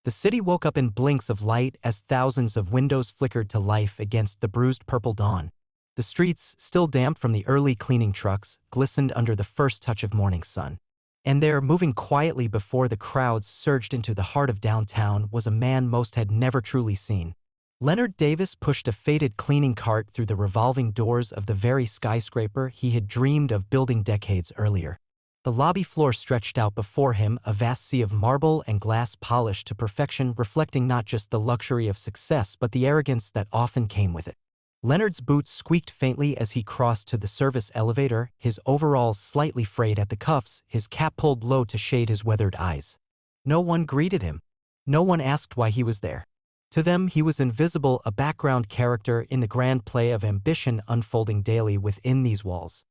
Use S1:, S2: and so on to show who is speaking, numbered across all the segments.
S1: The city woke up in blinks of light as thousands of windows flickered to life against the bruised purple dawn. The streets, still damp from the early cleaning trucks, glistened under the first touch of morning sun. And there, moving quietly before the crowds surged into the heart of downtown, was a man most had never truly seen. Leonard Davis pushed a faded cleaning cart through the revolving doors of the very skyscraper he had dreamed of building decades earlier. The lobby floor stretched out before him, a vast sea of marble and glass polished to perfection, reflecting not just the luxury of success but the arrogance that often came with it. Leonard's boots squeaked faintly as he crossed to the service elevator, his overalls slightly frayed at the cuffs, his cap pulled low to shade his weathered eyes. No one greeted him. No one asked why he was there. To them, he was invisible, a background character in the grand play of ambition unfolding daily within these walls.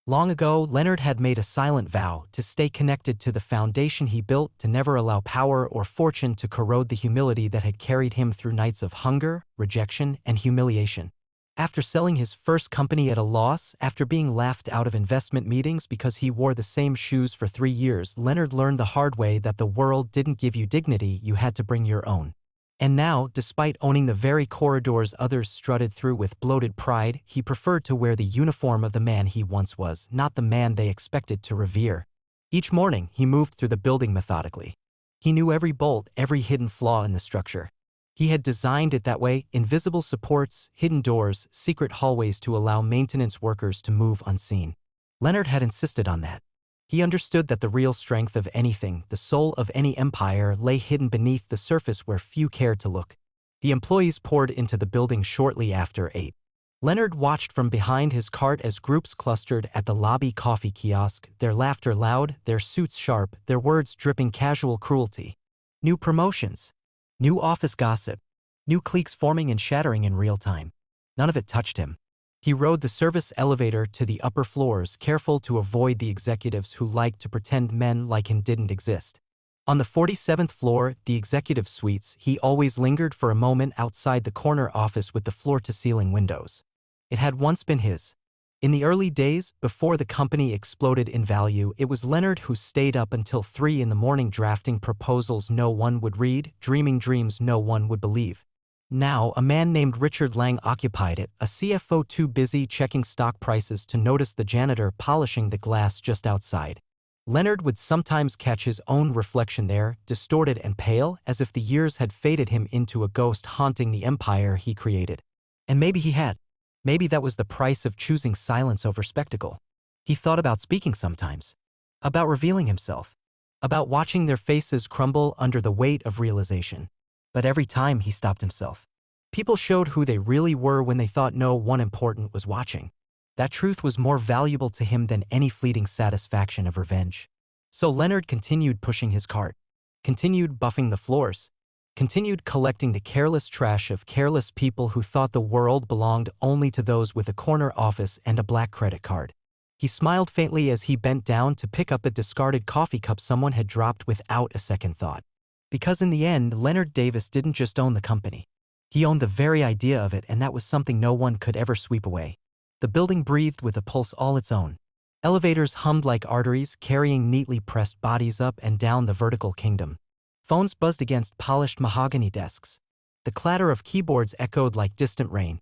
S1: Long ago, Leonard had made a silent vow to stay connected to the foundation he built, to never allow power or fortune to corrode the humility that had carried him through nights of hunger, rejection, and humiliation. After selling his first company at a loss, after being laughed out of investment meetings because he wore the same shoes for 3 years, Leonard learned the hard way that the world didn't give you dignity, you had to bring your own. And now, despite owning the very corridors others strutted through with bloated pride, he preferred to wear the uniform of the man he once was, not the man they expected to revere. Each morning, he moved through the building methodically. He knew every bolt, every hidden flaw in the structure. He had designed it that way: invisible supports, hidden doors, secret hallways to allow maintenance workers to move unseen. Leonard had insisted on that. He understood that the real strength of anything, the soul of any empire, lay hidden beneath the surface where few cared to look. The employees poured into the building shortly after 8. Leonard watched from behind his cart as groups clustered at the lobby coffee kiosk, their laughter loud, their suits sharp, their words dripping casual cruelty. New promotions. New office gossip. New cliques forming and shattering in real time. None of it touched him. He rode the service elevator to the upper floors, careful to avoid the executives who liked to pretend men like him didn't exist. On the 47th floor, the executive suites, he always lingered for a moment outside the corner office with the floor-to-ceiling windows. It had once been his. In the early days, before the company exploded in value, it was Leonard who stayed up until 3 in the morning drafting proposals no one would read, dreaming dreams no one would believe. Now, a man named Richard Lang occupied it, a CFO too busy checking stock prices to notice the janitor polishing the glass just outside. Leonard would sometimes catch his own reflection there, distorted and pale, as if the years had faded him into a ghost haunting the empire he created. And maybe he had. Maybe that was the price of choosing silence over spectacle. He thought about speaking sometimes. About revealing himself. About watching their faces crumble under the weight of realization. But every time he stopped himself. People showed who they really were when they thought no one important was watching. That truth was more valuable to him than any fleeting satisfaction of revenge. So Leonard continued pushing his cart. Continued buffing the floors. Continued collecting the careless trash of careless people who thought the world belonged only to those with a corner office and a black credit card. He smiled faintly as he bent down to pick up a discarded coffee cup someone had dropped without a second thought. Because in the end, Leonard Davis didn't just own the company. He owned the very idea of it, and that was something no one could ever sweep away. The building breathed with a pulse all its own. Elevators hummed like arteries, carrying neatly pressed bodies up and down the vertical kingdom. Phones buzzed against polished mahogany desks. The clatter of keyboards echoed like distant rain.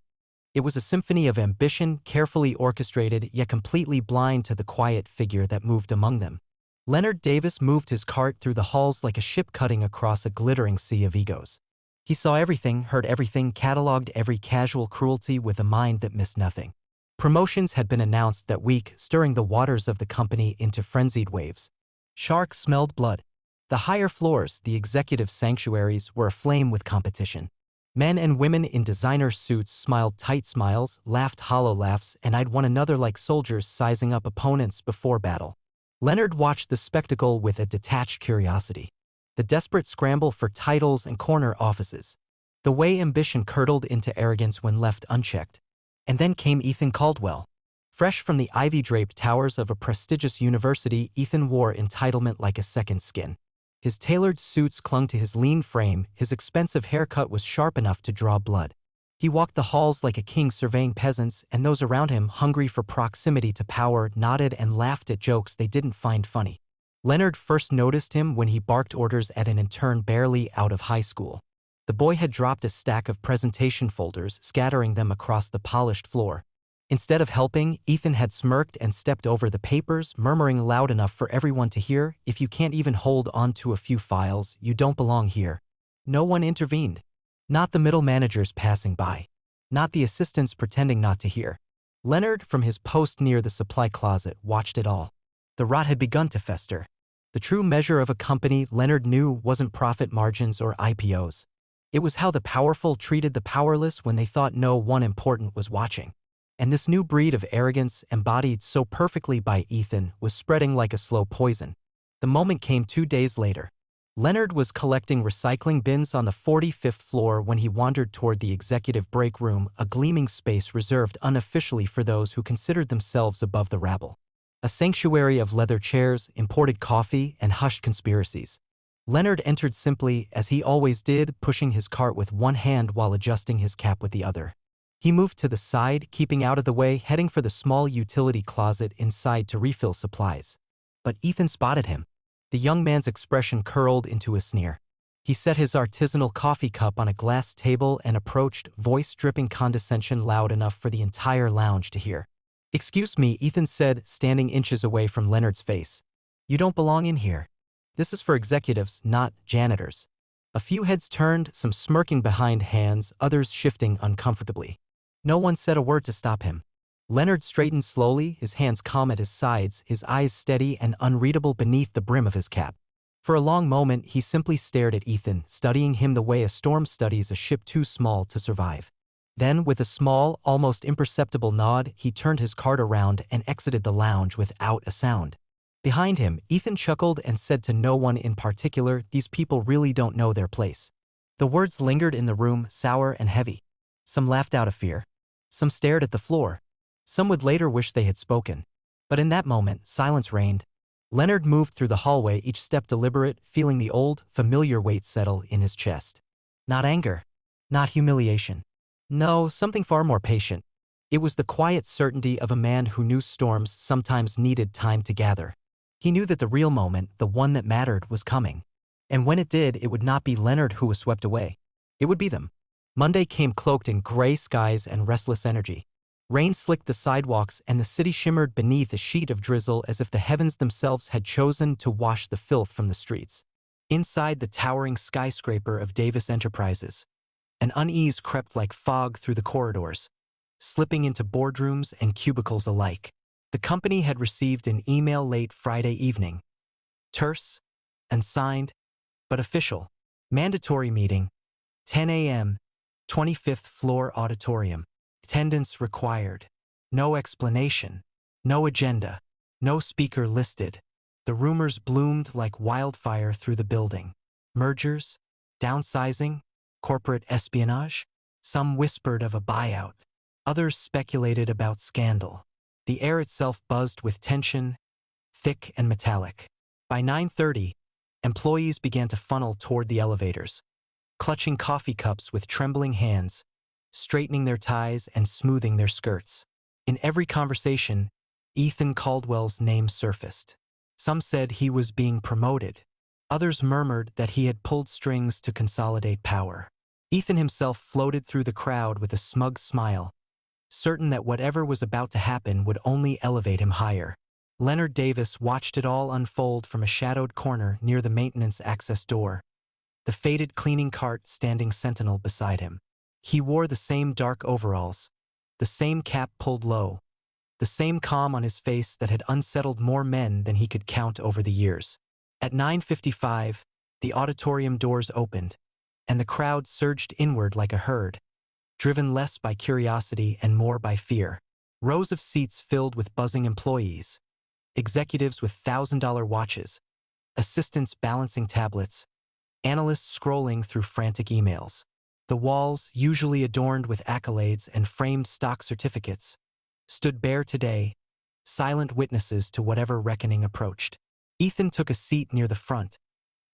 S1: It was a symphony of ambition, carefully orchestrated, yet completely blind to the quiet figure that moved among them. Leonard Davis moved his cart through the halls like a ship cutting across a glittering sea of egos. He saw everything, heard everything, cataloged every casual cruelty with a mind that missed nothing. Promotions had been announced that week, stirring the waters of the company into frenzied waves. Sharks smelled blood. The higher floors, the executive sanctuaries, were aflame with competition. Men and women in designer suits smiled tight smiles, laughed hollow laughs, and eyed one another like soldiers sizing up opponents before battle. Leonard watched the spectacle with a detached curiosity. The desperate scramble for titles and corner offices. The way ambition curdled into arrogance when left unchecked. And then came Ethan Caldwell. Fresh from the ivy-draped towers of a prestigious university, Ethan wore entitlement like a second skin. His tailored suits clung to his lean frame, his expensive haircut was sharp enough to draw blood. He walked the halls like a king surveying peasants, and those around him, hungry for proximity to power, nodded and laughed at jokes they didn't find funny. Leonard first noticed him when he barked orders at an intern barely out of high school. The boy had dropped a stack of presentation folders, scattering them across the polished floor. Instead of helping, Ethan had smirked and stepped over the papers, murmuring loud enough for everyone to hear, "If you can't even hold on to a few files, you don't belong here." No one intervened. Not the middle managers passing by. Not the assistants pretending not to hear. Leonard, from his post near the supply closet, watched it all. The rot had begun to fester. The true measure of a company, Leonard knew, wasn't profit margins or IPOs. It was how the powerful treated the powerless when they thought no one important was watching. And this new breed of arrogance, embodied so perfectly by Ethan, was spreading like a slow poison. The moment came 2 days later. Leonard was collecting recycling bins on the 45th floor when he wandered toward the executive break room, a gleaming space reserved unofficially for those who considered themselves above the rabble. A sanctuary of leather chairs, imported coffee, and hushed conspiracies. Leonard entered simply, as he always did, pushing his cart with one hand while adjusting his cap with the other. He moved to the side, keeping out of the way, heading for the small utility closet inside to refill supplies. But Ethan spotted him. The young man's expression curled into a sneer. He set his artisanal coffee cup on a glass table and approached, voice dripping condescension loud enough for the entire lounge to hear. "Excuse me," Ethan said, standing inches away from Leonard's face. "You don't belong in here. This is for executives, not janitors." A few heads turned, some smirking behind hands, others shifting uncomfortably. No one said a word to stop him. Leonard straightened slowly, his hands calm at his sides, his eyes steady and unreadable beneath the brim of his cap. For a long moment, he simply stared at Ethan, studying him the way a storm studies a ship too small to survive. Then, with a small, almost imperceptible nod, he turned his cart around and exited the lounge without a sound. Behind him, Ethan chuckled and said to no one in particular, "These people really don't know their place." The words lingered in the room, sour and heavy. Some laughed out of fear. Some stared at the floor. Some would later wish they had spoken. But in that moment, silence reigned. Leonard moved through the hallway, each step deliberate, feeling the old, familiar weight settle in his chest. Not anger. Not humiliation. No, something far more patient. It was the quiet certainty of a man who knew storms sometimes needed time to gather. He knew that the real moment, the one that mattered, was coming. And when it did, it would not be Leonard who was swept away. It would be them. Monday came cloaked in gray skies and restless energy. Rain slicked the sidewalks and the city shimmered beneath a sheet of drizzle as if the heavens themselves had chosen to wash the filth from the streets. Inside the towering skyscraper of Davis Enterprises, an unease crept like fog through the corridors, slipping into boardrooms and cubicles alike. The company had received an email late Friday evening. Terse, unsigned, but official. Mandatory meeting, 10 a.m., 25th floor auditorium. Attendance required. No explanation. No agenda. No speaker listed. The rumors bloomed like wildfire through the building. Mergers, downsizing, corporate espionage. Some whispered of a buyout. Others speculated about scandal. The air itself buzzed with tension, thick and metallic. By 9:30, employees began to funnel toward the elevators, clutching coffee cups with trembling hands, straightening their ties and smoothing their skirts. In every conversation, Ethan Caldwell's name surfaced. Some said he was being promoted. Others murmured that he had pulled strings to consolidate power. Ethan himself floated through the crowd with a smug smile, certain that whatever was about to happen would only elevate him higher. Leonard Davis watched it all unfold from a shadowed corner near the maintenance access door, the faded cleaning cart standing sentinel beside him. He wore the same dark overalls, the same cap pulled low, the same calm on his face that had unsettled more men than he could count over the years. At 9:55, the auditorium doors opened, and the crowd surged inward like a herd, driven less by curiosity and more by fear. Rows of seats filled with buzzing employees, executives with $1,000 watches, assistants balancing tablets, analysts scrolling through frantic emails. The walls, usually adorned with accolades and framed stock certificates, stood bare today, silent witnesses to whatever reckoning approached. Ethan took a seat near the front,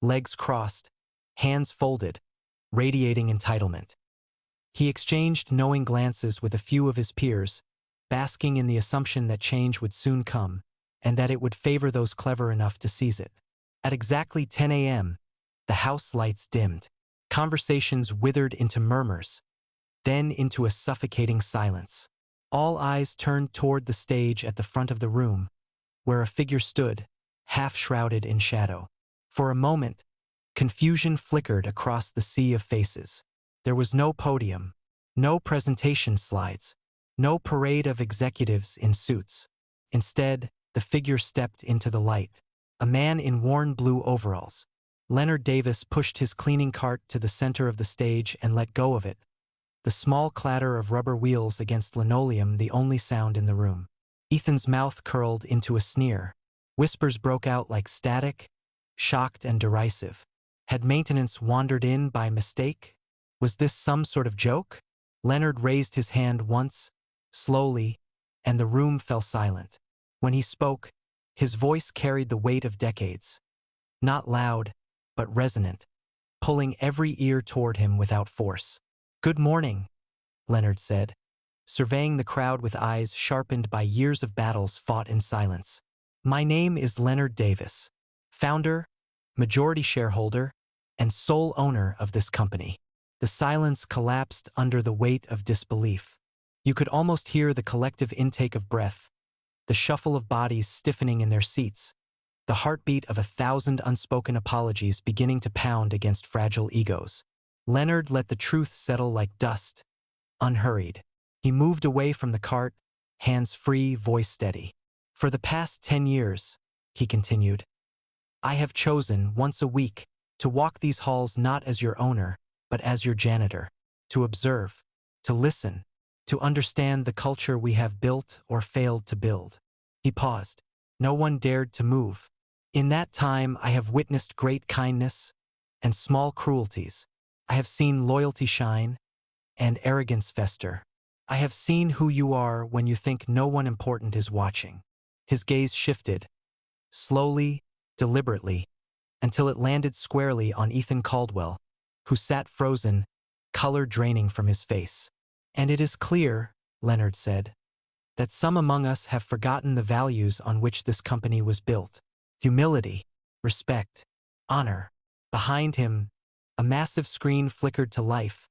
S1: legs crossed, hands folded, radiating entitlement. He exchanged knowing glances with a few of his peers, basking in the assumption that change would soon come. and that it would favor those clever enough to seize it. At exactly 10 a.m., the house lights dimmed. Conversations withered into murmurs, then into a suffocating silence. All eyes turned toward the stage at the front of the room, where a figure stood, half-shrouded in shadow. For a moment, confusion flickered across the sea of faces. There was no podium, no presentation slides, no parade of executives in suits. Instead, the figure stepped into the light. A man in worn blue overalls. Leonard Davis pushed his cleaning cart to the center of the stage and let go of it, the small clatter of rubber wheels against linoleum the only sound in the room. Ethan's mouth curled into a sneer. Whispers broke out like static, shocked and derisive. Had maintenance wandered in by mistake? Was this some sort of joke? Leonard raised his hand once, slowly, and the room fell silent. When he spoke, his voice carried the weight of decades. Not loud, but resonant, pulling every ear toward him without force. "Good morning," Leonard said, surveying the crowd with eyes sharpened by years of battles fought in silence. "My name is Leonard Davis, founder, majority shareholder, and sole owner of this company." The silence collapsed under the weight of disbelief. You could almost hear the collective intake of breath, the shuffle of bodies stiffening in their seats, the heartbeat of 1,000 unspoken apologies beginning to pound against fragile egos. Leonard let the truth settle like dust, unhurried. He moved away from the cart, hands free, voice steady. "For the past 10 years," he continued, "I have chosen, once a week, to walk these halls not as your owner, but as your janitor, to observe, to listen, to understand the culture we have built or failed to build." He paused. No one dared to move. "In that time, I have witnessed great kindness and small cruelties. I have seen loyalty shine and arrogance fester. I have seen who you are when you think no one important is watching." His gaze shifted, slowly, deliberately, until it landed squarely on Ethan Caldwell, who sat frozen, color draining from his face. "And it is clear," Leonard said, "that some among us have forgotten the values on which this company was built. Humility, respect, honor." Behind him, a massive screen flickered to life,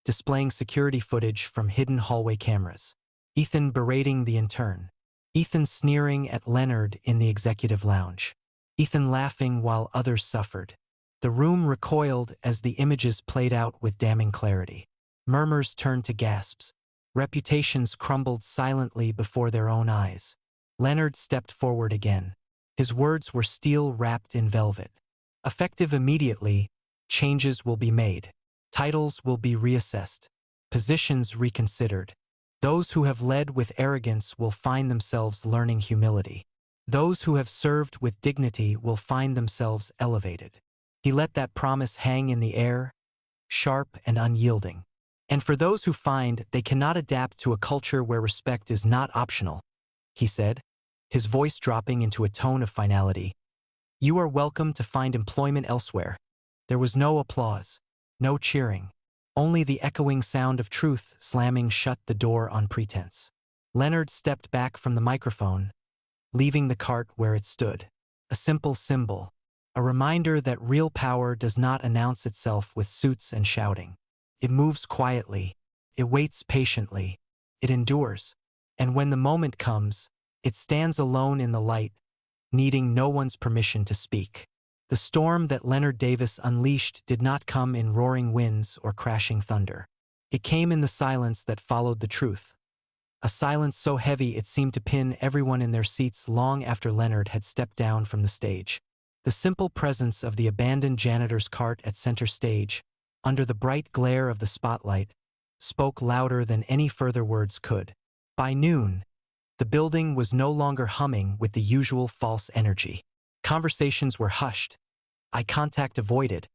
S1: displaying security footage from hidden hallway cameras. Ethan berating the intern. Ethan sneering at Leonard in the executive lounge. Ethan laughing while others suffered. The room recoiled as the images played out with damning clarity. Murmurs turned to gasps. Reputations crumbled silently before their own eyes. Leonard stepped forward again. His words were steel wrapped in velvet. "Effective immediately, changes will be made. Titles will be reassessed. Positions reconsidered. Those who have led with arrogance will find themselves learning humility. Those who have served with dignity will find themselves elevated." He let that promise hang in the air, sharp and unyielding. "And for those who find they cannot adapt to a culture where respect is not optional," he said, his voice dropping into a tone of finality, "you are welcome to find employment elsewhere." There was no applause, no cheering, only the echoing sound of truth slamming shut the door on pretense. Leonard stepped back from the microphone, leaving the cart where it stood. A simple symbol, a reminder that real power does not announce itself with suits and shouting. It moves quietly, it waits patiently, it endures, and when the moment comes, it stands alone in the light, needing no one's permission to speak. The storm that Leonard Davis unleashed did not come in roaring winds or crashing thunder. It came in the silence that followed the truth. A silence so heavy it seemed to pin everyone in their seats long after Leonard had stepped down from the stage. The simple presence of the abandoned janitor's cart at center stage, under the bright glare of the spotlight, spoke louder than any further words could. By noon, the building was no longer humming with the usual false energy. Conversations were hushed, eye contact avoided,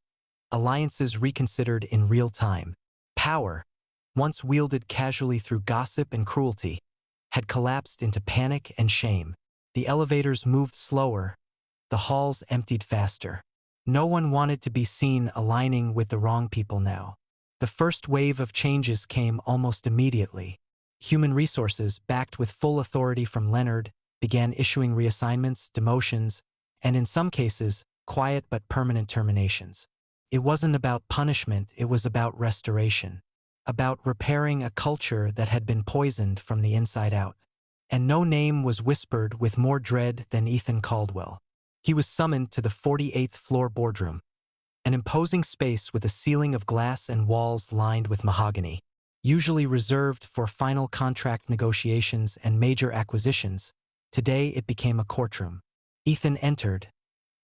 S1: alliances reconsidered in real time. Power, once wielded casually through gossip and cruelty, had collapsed into panic and shame. The elevators moved slower, the halls emptied faster. No one wanted to be seen aligning with the wrong people now. The first wave of changes came almost immediately. Human resources, backed with full authority from Leonard, began issuing reassignments, demotions, and in some cases, quiet but permanent terminations. It wasn't about punishment, it was about restoration, about repairing a culture that had been poisoned from the inside out. And no name was whispered with more dread than Ethan Caldwell. He was summoned to the 48th floor boardroom, an imposing space with a ceiling of glass and walls lined with mahogany. Usually reserved for final contract negotiations and major acquisitions, today it became a courtroom. Ethan entered,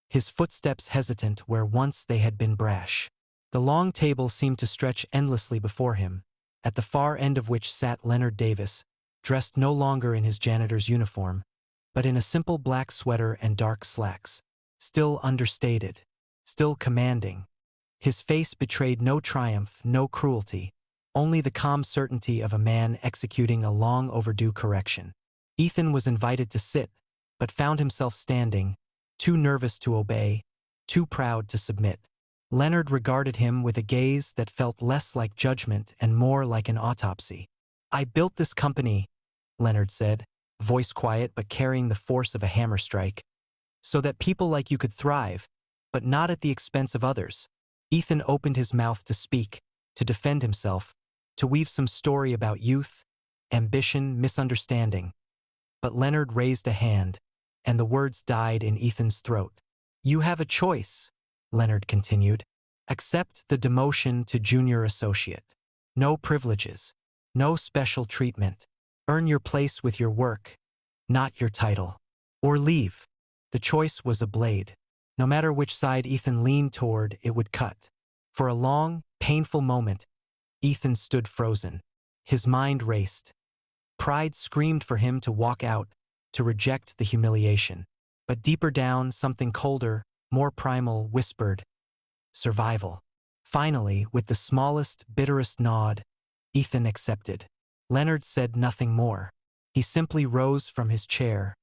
S1: his footsteps hesitant where once they had been brash. The long table seemed to stretch endlessly before him, at the far end of which sat Leonard Davis, dressed no longer in his janitor's uniform, but in a simple black sweater and dark slacks. Still understated, still commanding. His face betrayed no triumph, no cruelty, only the calm certainty of a man executing a long overdue correction. Ethan was invited to sit, but found himself standing, too nervous to obey, too proud to submit. Leonard regarded him with a gaze that felt less like judgment and more like an autopsy. "I built this company," Leonard said, voice quiet but carrying the force of a hammer strike, "so that people like you could thrive, but not at the expense of others." Ethan opened his mouth to speak, to defend himself, to weave some story about youth, ambition, misunderstanding. But Leonard raised a hand, and the words died in Ethan's throat. "You have a choice," Leonard continued. "Accept the demotion to junior associate. No privileges, no special treatment. Earn your place with your work, not your title. Or leave." The choice was a blade. No matter which side Ethan leaned toward, it would cut. For a long, painful moment, Ethan stood frozen. His mind raced. Pride screamed for him to walk out, to reject the humiliation. But deeper down, something colder, more primal, whispered, survival. Finally, with the smallest, bitterest nod, Ethan accepted. Leonard said nothing more. He simply rose from his chair,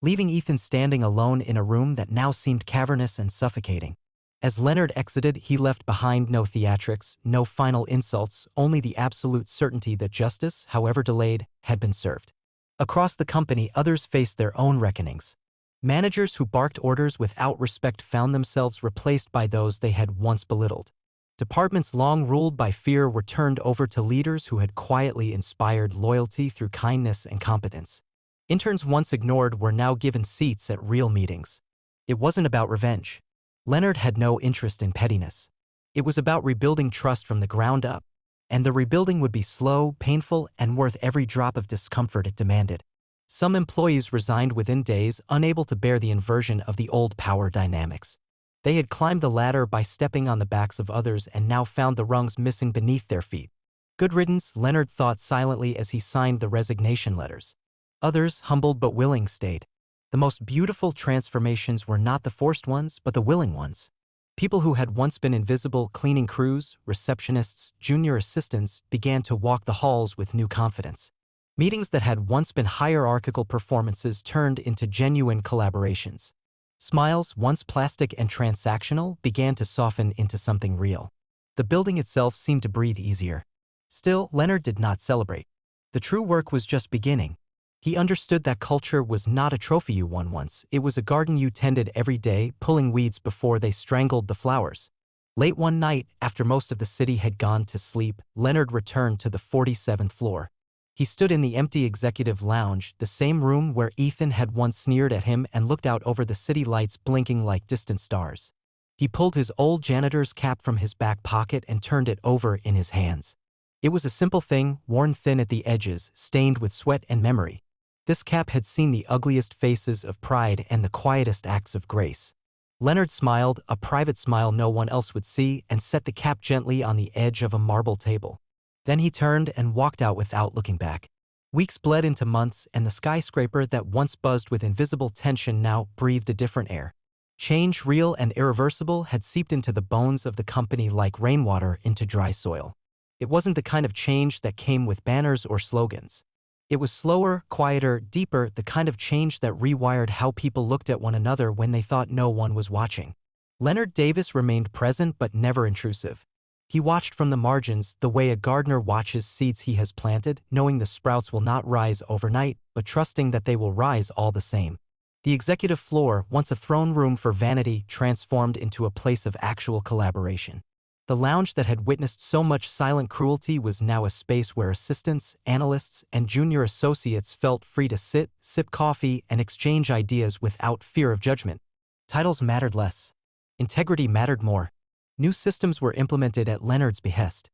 S1: leaving Ethan standing alone in a room that now seemed cavernous and suffocating. As Leonard exited, he left behind no theatrics, no final insults, only the absolute certainty that justice, however delayed, had been served. Across the company, others faced their own reckonings. Managers who barked orders without respect found themselves replaced by those they had once belittled. Departments long ruled by fear were turned over to leaders who had quietly inspired loyalty through kindness and competence. Interns once ignored were now given seats at real meetings. It wasn't about revenge. Leonard had no interest in pettiness. It was about rebuilding trust from the ground up, and the rebuilding would be slow, painful, and worth every drop of discomfort it demanded. Some employees resigned within days, unable to bear the inversion of the old power dynamics. They had climbed the ladder by stepping on the backs of others and now found the rungs missing beneath their feet. Good riddance, Leonard thought silently as he signed the resignation letters. Others, humbled but willing, stayed. The most beautiful transformations were not the forced ones, but the willing ones. People who had once been invisible cleaning crews, receptionists, junior assistants began to walk the halls with new confidence. Meetings that had once been hierarchical performances turned into genuine collaborations. Smiles, once plastic and transactional, began to soften into something real. The building itself seemed to breathe easier. Still, Leonard did not celebrate. The true work was just beginning. He understood that culture was not a trophy you won once, it was a garden you tended every day, pulling weeds before they strangled the flowers. Late one night, after most of the city had gone to sleep, Leonard returned to the 47th floor. He stood in the empty executive lounge, the same room where Ethan had once sneered at him and looked out over the city lights blinking like distant stars. He pulled his old janitor's cap from his back pocket and turned it over in his hands. It was a simple thing, worn thin at the edges, stained with sweat and memory. This cap had seen the ugliest faces of pride and the quietest acts of grace. Leonard smiled, a private smile no one else would see, and set the cap gently on the edge of a marble table. Then he turned and walked out without looking back. Weeks bled into months, and the skyscraper that once buzzed with invisible tension now breathed a different air. Change, real and irreversible, had seeped into the bones of the company like rainwater into dry soil. It wasn't the kind of change that came with banners or slogans. It was slower, quieter, deeper, the kind of change that rewired how people looked at one another when they thought no one was watching. Leonard Davis remained present but never intrusive. He watched from the margins the way a gardener watches seeds he has planted, knowing the sprouts will not rise overnight, but trusting that they will rise all the same. The executive floor, once a throne room for vanity, transformed into a place of actual collaboration. The lounge that had witnessed so much silent cruelty was now a space where assistants, analysts, and junior associates felt free to sit, sip coffee, and exchange ideas without fear of judgment. Titles mattered less. Integrity mattered more. New systems were implemented at Leonard's behest.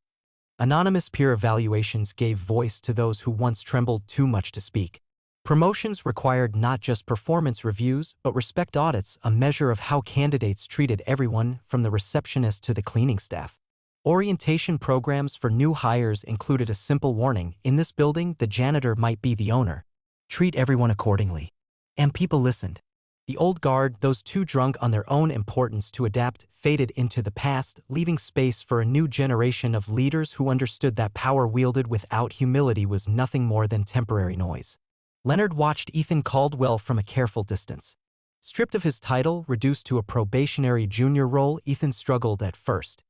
S1: Anonymous peer evaluations gave voice to those who once trembled too much to speak. Promotions required not just performance reviews, but respect audits, a measure of how candidates treated everyone from the receptionist to the cleaning staff. Orientation programs for new hires included a simple warning: in this building, the janitor might be the owner. Treat everyone accordingly. And people listened. The old guard, those too drunk on their own importance to adapt, faded into the past, leaving space for a new generation of leaders who understood that power wielded without humility was nothing more than temporary noise. Leonard watched Ethan Caldwell from a careful distance. Stripped of his title, reduced to a probationary junior role, Ethan struggled at first.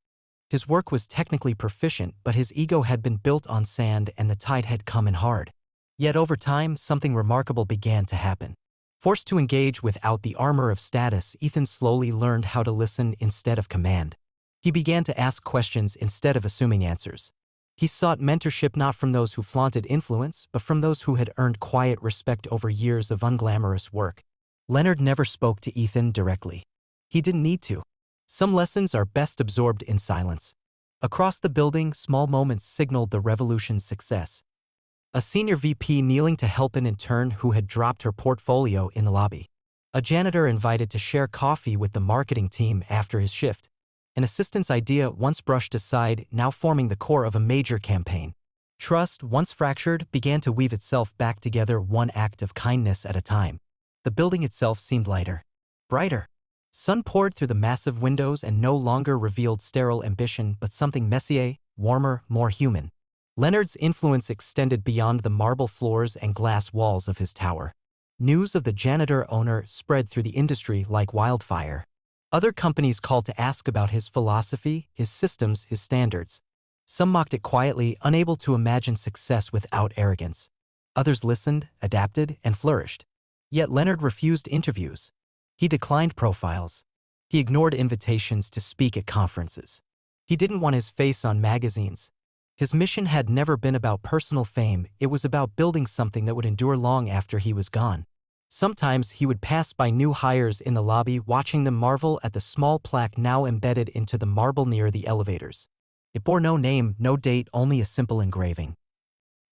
S1: His work was technically proficient, but his ego had been built on sand and the tide had come in hard. Yet over time, something remarkable began to happen. Forced to engage without the armor of status, Ethan slowly learned how to listen instead of command. He began to ask questions instead of assuming answers. He sought mentorship not from those who flaunted influence, but from those who had earned quiet respect over years of unglamorous work. Leonard never spoke to Ethan directly. He didn't need to. Some lessons are best absorbed in silence. Across the building, small moments signaled the revolution's success. A senior VP kneeling to help an intern who had dropped her portfolio in the lobby. A janitor invited to share coffee with the marketing team after his shift. An assistant's idea, once brushed aside, now forming the core of a major campaign. Trust, once fractured, began to weave itself back together, one act of kindness at a time. The building itself seemed lighter, brighter. Sun poured through the massive windows and no longer revealed sterile ambition, but something messier, warmer, more human. Leonard's influence extended beyond the marble floors and glass walls of his tower. News of the janitor owner spread through the industry like wildfire. Other companies called to ask about his philosophy, his systems, his standards. Some mocked it quietly, unable to imagine success without arrogance. Others listened, adapted, and flourished. Yet Leonard refused interviews. He declined profiles. He ignored invitations to speak at conferences. He didn't want his face on magazines. His mission had never been about personal fame, it was about building something that would endure long after he was gone. Sometimes he would pass by new hires in the lobby, watching them marvel at the small plaque now embedded into the marble near the elevators. It bore no name, no date, only a simple engraving.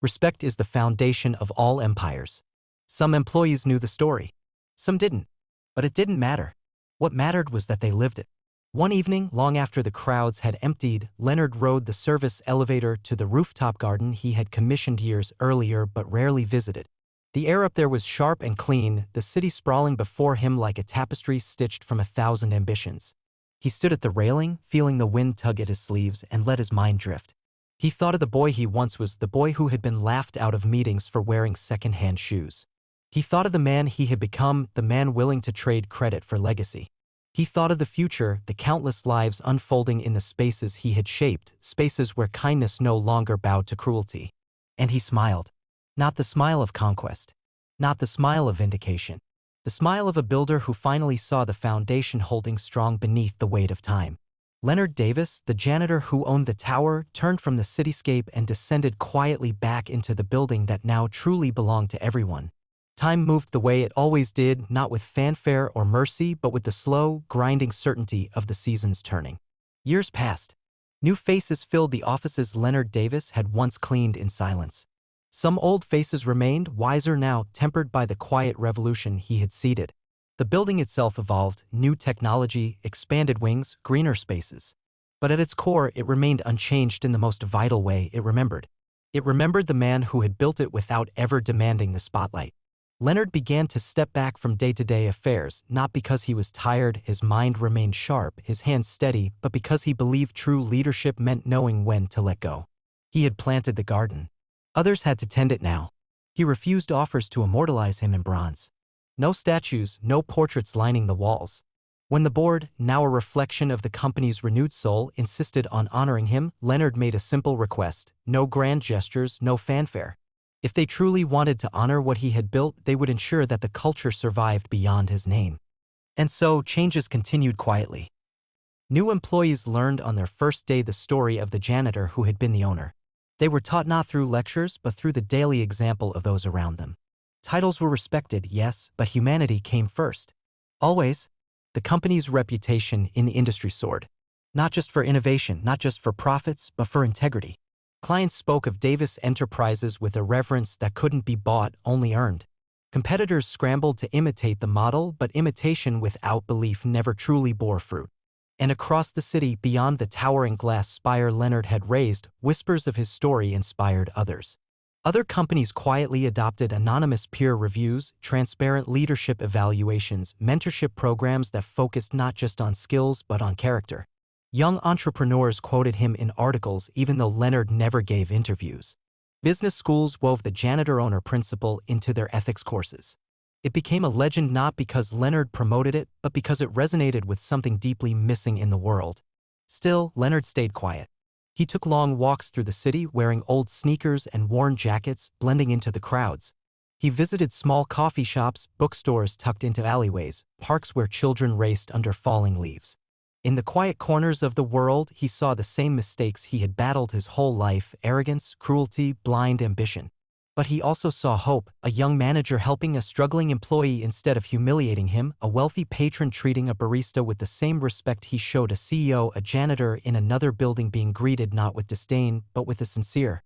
S1: Respect is the foundation of all empires. Some employees knew the story. Some didn't. But it didn't matter. What mattered was that they lived it. One evening, long after the crowds had emptied, Leonard rode the service elevator to the rooftop garden he had commissioned years earlier but rarely visited. The air up there was sharp and clean, the city sprawling before him like a tapestry stitched from 1,000 ambitions. He stood at the railing, feeling the wind tug at his sleeves, and let his mind drift. He thought of the boy he once was, the boy who had been laughed out of meetings for wearing second-hand shoes. He thought of the man he had become, the man willing to trade credit for legacy. He thought of the future, the countless lives unfolding in the spaces he had shaped, spaces where kindness no longer bowed to cruelty. And he smiled. Not the smile of conquest. Not the smile of vindication. The smile of a builder who finally saw the foundation holding strong beneath the weight of time. Leonard Davis, the janitor who owned the tower, turned from the cityscape and descended quietly back into the building that now truly belonged to everyone. Time moved the way it always did, not with fanfare or mercy, but with the slow, grinding certainty of the seasons turning. Years passed. New faces filled the offices Leonard Davis had once cleaned in silence. Some old faces remained, wiser now, tempered by the quiet revolution he had seeded. The building itself evolved, new technology, expanded wings, greener spaces. But at its core, it remained unchanged in the most vital way it remembered. It remembered the man who had built it without ever demanding the spotlight. Leonard began to step back from day-to-day affairs, not because he was tired, his mind remained sharp, his hands steady, but because he believed true leadership meant knowing when to let go. He had planted the garden. Others had to tend it now. He refused offers to immortalize him in bronze. No statues, no portraits lining the walls. When the board, now a reflection of the company's renewed soul, insisted on honoring him, Leonard made a simple request: no grand gestures, no fanfare. If they truly wanted to honor what he had built, they would ensure that the culture survived beyond his name. And so, changes continued quietly. New employees learned on their first day the story of the janitor who had been the owner. They were taught not through lectures, but through the daily example of those around them. Titles were respected, yes, but humanity came first. Always. The company's reputation in the industry soared. Not just for innovation, not just for profits, but for integrity. Clients spoke of Davis Enterprises with a reverence that couldn't be bought, only earned. Competitors scrambled to imitate the model, but imitation without belief never truly bore fruit. And across the city, beyond the towering glass spire Leonard had raised, whispers of his story inspired others. Other companies quietly adopted anonymous peer reviews, transparent leadership evaluations, mentorship programs that focused not just on skills but on character. Young entrepreneurs quoted him in articles even though Leonard never gave interviews. Business schools wove the janitor-owner principle into their ethics courses. It became a legend not because Leonard promoted it, but because it resonated with something deeply missing in the world. Still, Leonard stayed quiet. He took long walks through the city wearing old sneakers and worn jackets, blending into the crowds. He visited small coffee shops, bookstores tucked into alleyways, parks where children raced under falling leaves. In the quiet corners of the world, he saw the same mistakes he had battled his whole life: arrogance, cruelty, blind ambition. But he also saw hope: a young manager helping a struggling employee instead of humiliating him, a wealthy patron treating a barista with the same respect he showed a CEO, a janitor in another building being greeted not with disdain, but with a sincere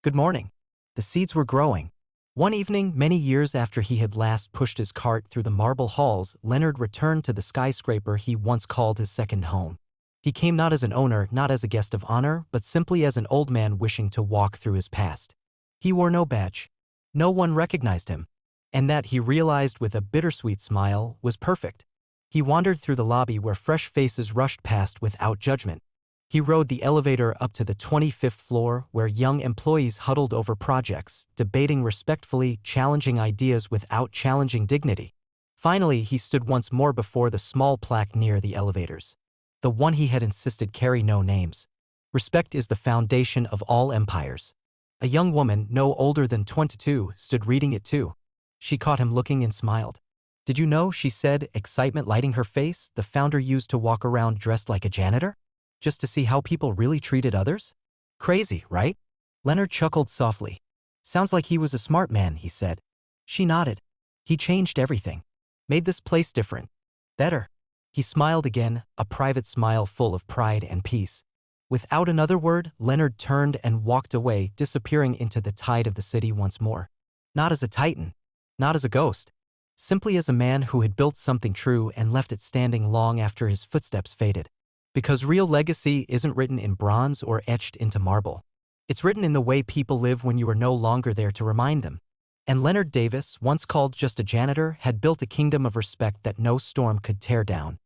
S1: "Good morning." The seeds were growing. One evening, many years after he had last pushed his cart through the marble halls, Leonard returned to the skyscraper he once called his second home. He came not as an owner, not as a guest of honor, but simply as an old man wishing to walk through his past. He wore no badge. No one recognized him. And that, he realized with a bittersweet smile, was perfect. He wandered through the lobby where fresh faces rushed past without judgment. He rode the elevator up to the 25th floor where young employees huddled over projects, debating respectfully, challenging ideas without challenging dignity. Finally, he stood once more before the small plaque near the elevators. The one he had insisted carry no names. Respect is the foundation of all empires. A young woman, no older than 22, stood reading it too. She caught him looking and smiled. "Did you know," she said, excitement lighting her face, "the founder used to walk around dressed like a janitor? Just to see how people really treated others? Crazy, right?" Leonard chuckled softly. "Sounds like he was a smart man," he said. She nodded. "He changed everything. Made this place different. Better." He smiled again, a private smile full of pride and peace. Without another word, Leonard turned and walked away, disappearing into the tide of the city once more. Not as a titan. Not as a ghost. Simply as a man who had built something true and left it standing long after his footsteps faded. Because real legacy isn't written in bronze or etched into marble. It's written in the way people live when you are no longer there to remind them. And Leonard Davis, once called just a janitor, had built a kingdom of respect that no storm could tear down.